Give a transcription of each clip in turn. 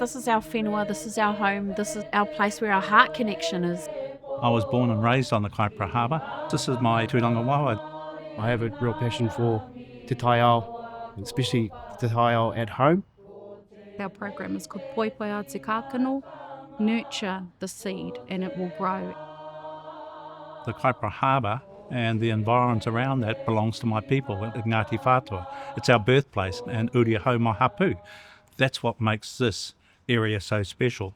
This is our whenua, this is our home, this is our place where our heart connection is. I was born and raised on the Kaipara Harbour. This is my tūranga wawa. I have a real passion for te taiao, especially te taiao at home. Our program is called Poipoia te kano. Nurture the seed and it will grow. The Kaipara Harbour and the environs around that belongs to my people, Ngati Whatua. It's our birthplace and uri hau mai hapu. That's what makes this area so special.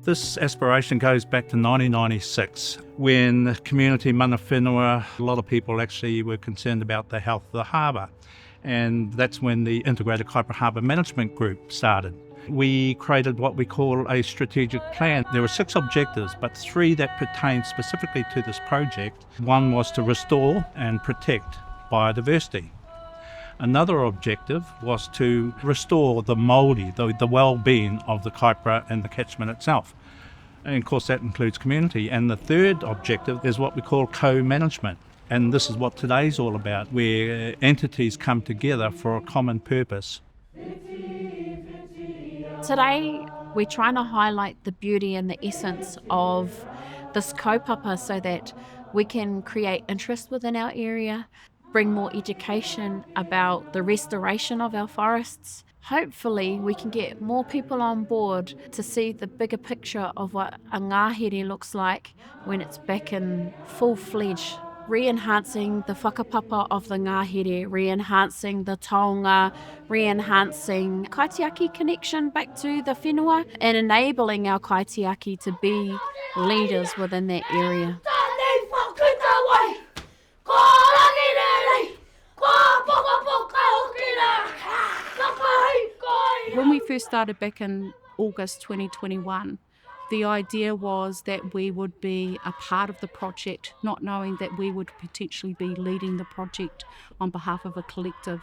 This aspiration goes back to 1996 when the community mana whenua, a lot of people actually were concerned about the health of the harbour, and that's when the Integrated Kaipara Harbour Management Group started. We created what we call a strategic plan. There were 6 objectives, but 3 that pertain specifically to this project. One was to restore and protect biodiversity. Another objective was to restore the mauri, the well-being of the Kaipara and the catchment itself. And of course that includes community. And the third objective is what we call co-management. And this is what today's all about, where entities come together for a common purpose. Today, we're trying to highlight the beauty and the essence of this kaupapa so that we can create interest within our area, bring more education about the restoration of our forests. Hopefully, we can get more people on board to see the bigger picture of what a ngahere looks like when it's back in full-fledged, re-enhancing the whakapapa of the ngahere, re-enhancing the taonga, re-enhancing kaitiaki connection back to the whenua, and enabling our kaitiaki to be leaders within that area. When we first started back in August 2021, the idea was that we would be a part of the project, not knowing that we would potentially be leading the project on behalf of a collective.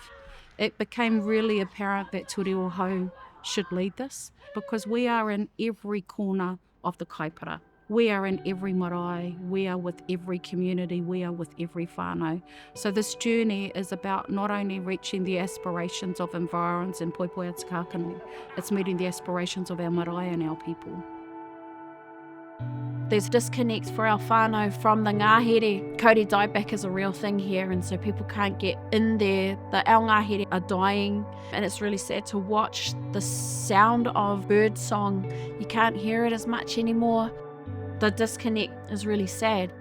It became really apparent that Te Reo Hau should lead this because we are in every corner of the Kaipara. We are in every marae, we are with every community, we are with every whānau. So this journey is about not only reaching the aspirations of environs and Poipoia te kākano, it's meeting the aspirations of our marae and our people. There's disconnect for our whānau from the ngahere. Kauri dieback is a real thing here, and so people can't get in there. Our ngahere are dying, and it's really sad to watch the sound of bird song. You can't hear it as much anymore. The disconnect is really sad.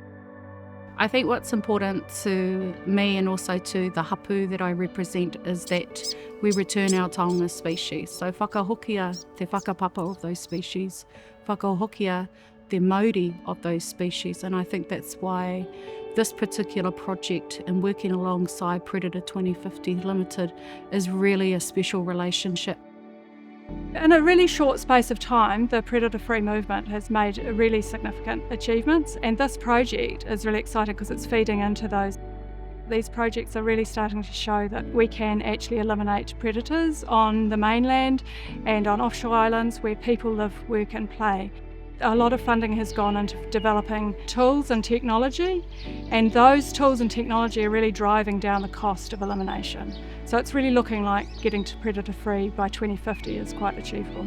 I think what's important to me and also to the hapu that I represent is that we return our taonga species. So whakahokia te whakapapa of those species, whakahokia the mauri of those species, and I think that's why this particular project and working alongside Predator 2050 Limited is really a special relationship. In a really short space of time, the predator-free movement has made really significant achievements, and this project is really exciting because it's feeding into those. These projects are really starting to show that we can actually eliminate predators on the mainland and on offshore islands where people live, work and play. A lot of funding has gone into developing tools and technology, and those tools and technology are really driving down the cost of elimination. So it's really looking like getting to predator-free by 2050 is quite achievable.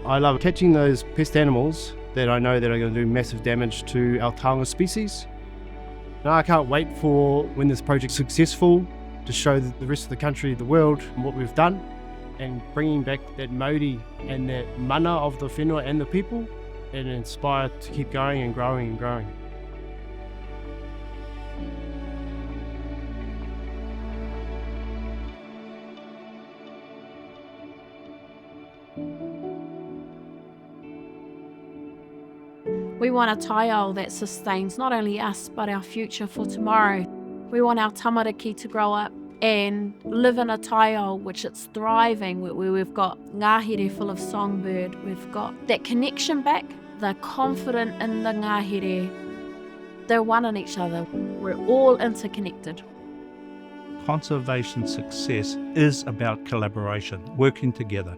I love catching those pest animals that I know that are going to do massive damage to our taonga species. Now I can't wait for when this project's successful to show the rest of the country, the world, what we've done, and bringing back that mauri and that mana of the whenua and the people, and inspire to keep going and growing and growing. We want a taiao that sustains not only us but our future for tomorrow. We want our tamariki to grow up and live in a taiao which it's thriving, where we've got ngahere full of songbird, we've got that connection back, they're confident in the ngahere, they're one in each other, we're all interconnected. Conservation success is about collaboration, working together.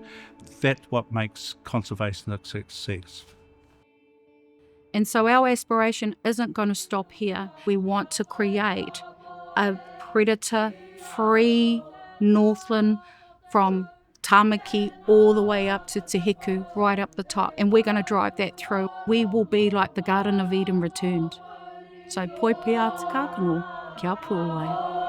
That's what makes conservation a success. And so our aspiration isn't going to stop here. We want to create a predator-free Northland from Tamaki all the way up to Te Heku, right up the top, and we're going to drive that through. We will be like the Garden of Eden returned. So Poipoia te kākano, kia pū wai.